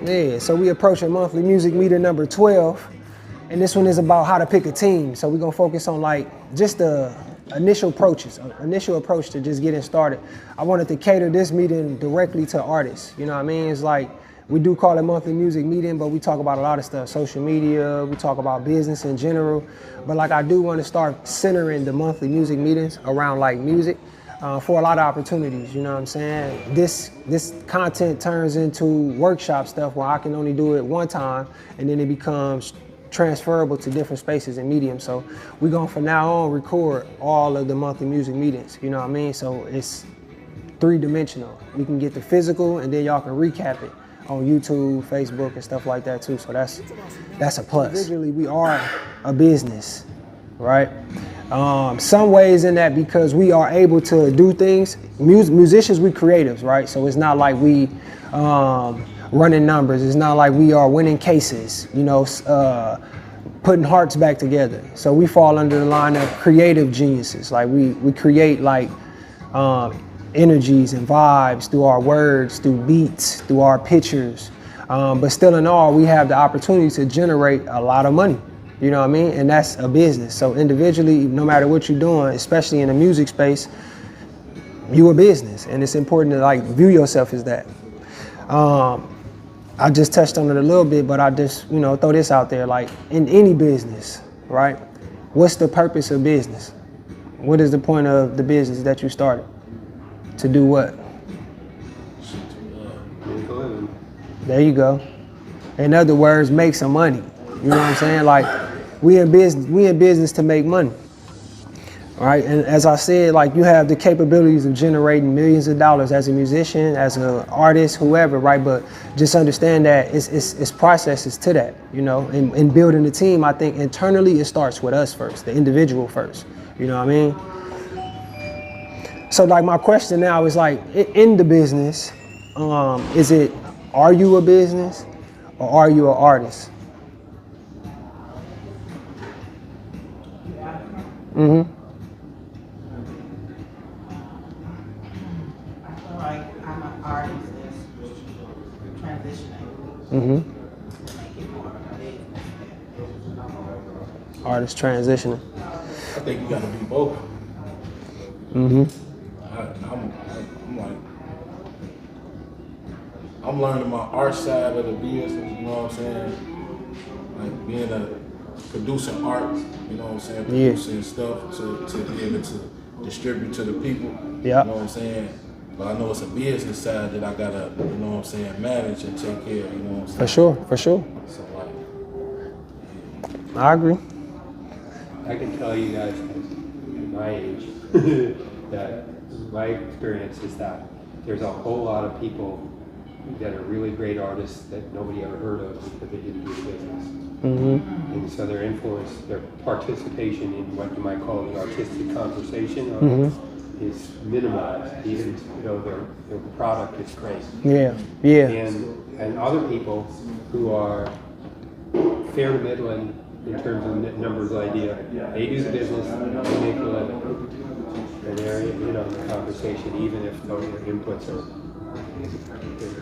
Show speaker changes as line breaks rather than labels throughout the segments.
Yeah, so we approaching monthly music meeting number 12. And this one is about how to pick a team. So we're gonna focus on like just the initial approach to just getting started. I wanted to cater this meeting directly to artists. You know what I mean? It's like, we do call it monthly music meeting, but we talk about a lot of stuff, social media, we talk about business in general. But like, I do want to start centering the monthly music meetings around like music for a lot of opportunities, you know what I'm saying? This content turns into workshop stuff where I can only do it one time and then it becomes transferable to different spaces and mediums. So we're gonna from now on record all of the monthly music meetings, you know what I mean? So it's 3-dimensional. We can get the physical and then y'all can recap it on YouTube, Facebook, and stuff like that too. So that's a plus. Individually, we are a business, right? Some ways in that because we are able to do things. Musicians, we creatives, right? So it's not like we running numbers. It's not like we are winning cases, you know, putting hearts back together. So we fall under the line of creative geniuses. Like we create like energies and vibes through our words, through beats, through our pictures. But still in all, we have the opportunity to generate a lot of money. You know what I mean? And that's a business. So individually, no matter what you're doing, especially in the music space, you a business. And it's important to like view yourself as that. I just touched on it a little bit, but I just, you know, throw this out there, like in any business, right? What's the purpose of business? What is the point of the business that you started? To do what? There you go. In other words, make some money. You know what I'm saying? Like we in business to make money. All right, and as I said, like you have the capabilities of generating millions of dollars as a musician, as an artist, whoever, right? But just understand that it's processes to that, you know. In building the team, I think internally it starts with us first, the individual first. You know what I mean? So like my question now is like, in the business, are you a business or are you an artist? Mm-hmm.
I feel like I'm an artist that's transitioning.
Mm-hmm.
To make it more of a business.
Artist transitioning.
I think you gotta be both.
Mm-hmm.
I'm learning my art side of the business, you know what I'm saying? Like being a producing art, you know what I'm saying? Producing stuff to be able to distribute to the people.
Yeah.
You know what I'm saying? But I know it's a business side that I gotta, you know what I'm saying, manage and take care of, you know what I'm saying?
For sure.
So like,
I agree.
I can tell you guys at my age that my experience is that there's a whole lot of people that are really great artists that nobody ever heard of because they didn't do the business.
Mm-hmm.
And so their influence, their participation in what you might call the artistic conversation is minimized, even though their product is great.
Yeah.
And other people who are fair to middling in terms of numbers idea, they do the business, they make a living. And they're, you know, in the conversation, even if their inputs are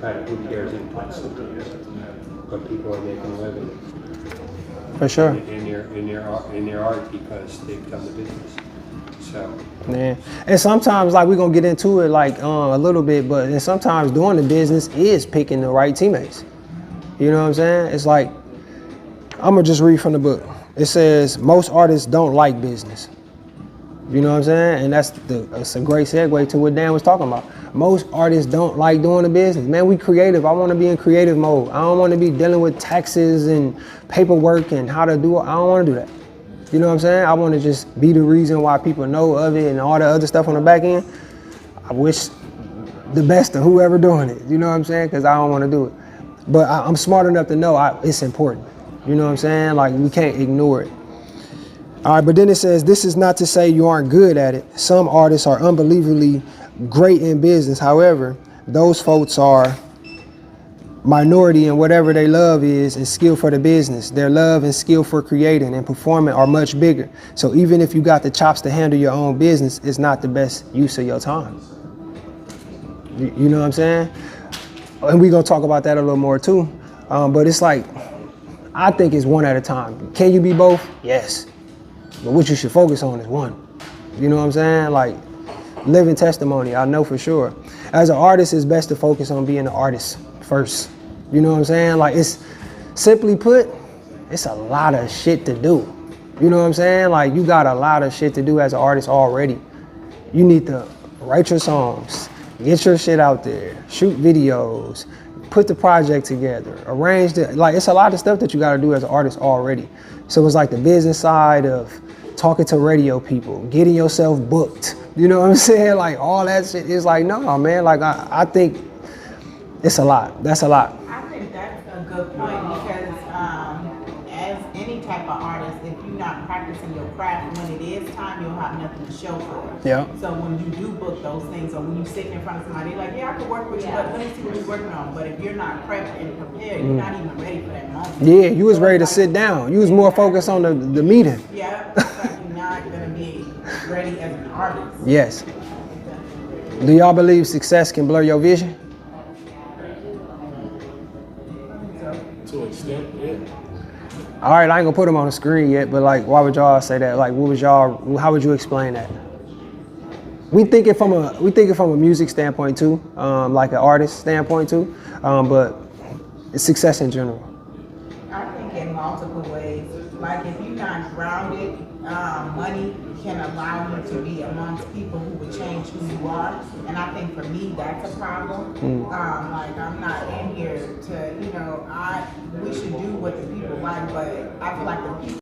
kind of who cares inputs, but people are making a living.
For sure.
In their art because they've done the business. So.
Yeah. And sometimes like we're gonna get into it like a little bit, but and sometimes doing the business is picking the right teammates. You know what I'm saying? It's like, I'm gonna just read from the book. It says most artists don't like business. You know what I'm saying? And that's a great segue to what Dan was talking about. Most artists don't like doing the business. Man, we creative. I want to be in creative mode. I don't want to be dealing with taxes and paperwork and how to do it. I don't want to do that. You know what I'm saying? I want to just be the reason why people know of it and all the other stuff on the back end. I wish the best of whoever doing it. You know what I'm saying? Because I don't want to do it. But I'm smart enough to know it's important. You know what I'm saying? Like, we can't ignore it. All right, but then it says, this is not to say you aren't good at it. Some artists are unbelievably great in business. However, those folks are minority in whatever their love is and skill for the business. Their love and skill for creating and performing are much bigger. So even if you got the chops to handle your own business, it's not the best use of your time. You know what I'm saying? And we're gonna talk about that a little more too. But it's like, I think it's one at a time. Can you be both? Yes. But what you should focus on is one. You know what I'm saying? Like, living testimony, I know for sure. As an artist, it's best to focus on being an artist first. You know what I'm saying? Like, it's simply put, it's a lot of shit to do. You know what I'm saying? Like, you got a lot of shit to do as an artist already. You need to write your songs, get your shit out there, shoot videos, put the project together, arrange it. Like, it's a lot of stuff that you got to do as an artist already. So it's like the business side of talking to radio people, getting yourself booked. You know what I'm saying? Like, all that shit is like, no, man. Like, I think it's a lot. That's a lot.
I think that's a good point because as any type of artist, if you're not practicing your craft, when it is time, you'll have nothing to show for it.
Yeah.
So when you do book those things, or when you sit in front of somebody, like, yeah, I can work with you, but let me see what you're working on. But if you're not prepped and prepared, you're not even ready for that moment.
Yeah, you was ready to sit down. You was more focused on the meeting.
Yeah, it's like you're not going to be ready as an artist.
Yes. Do y'all believe success can blur your vision?
To an extent, yeah.
All right, I ain't gonna put them on the screen yet, but like, why would y'all say that? Like, how would you explain that? We think it from a music standpoint too, like an artist standpoint too, but it's success in general.
I think in multiple ways. Like, if you're not grounded, money can allow you to be amongst people who would change who you are. And I think for me, that's a problem. Like, I'm not in here to, you know, we should do what the people like, but I feel like the people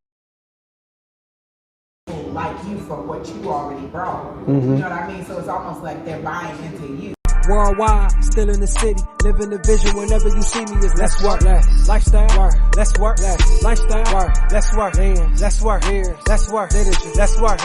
like you for what you already brought. You know what I mean? So it's almost like they're buying into you.
Worldwide, still in the city, living the vision whenever you see me is less work, less lifestyle, work, less work, less lifestyle, work, less work, less work, less work, literature, less work.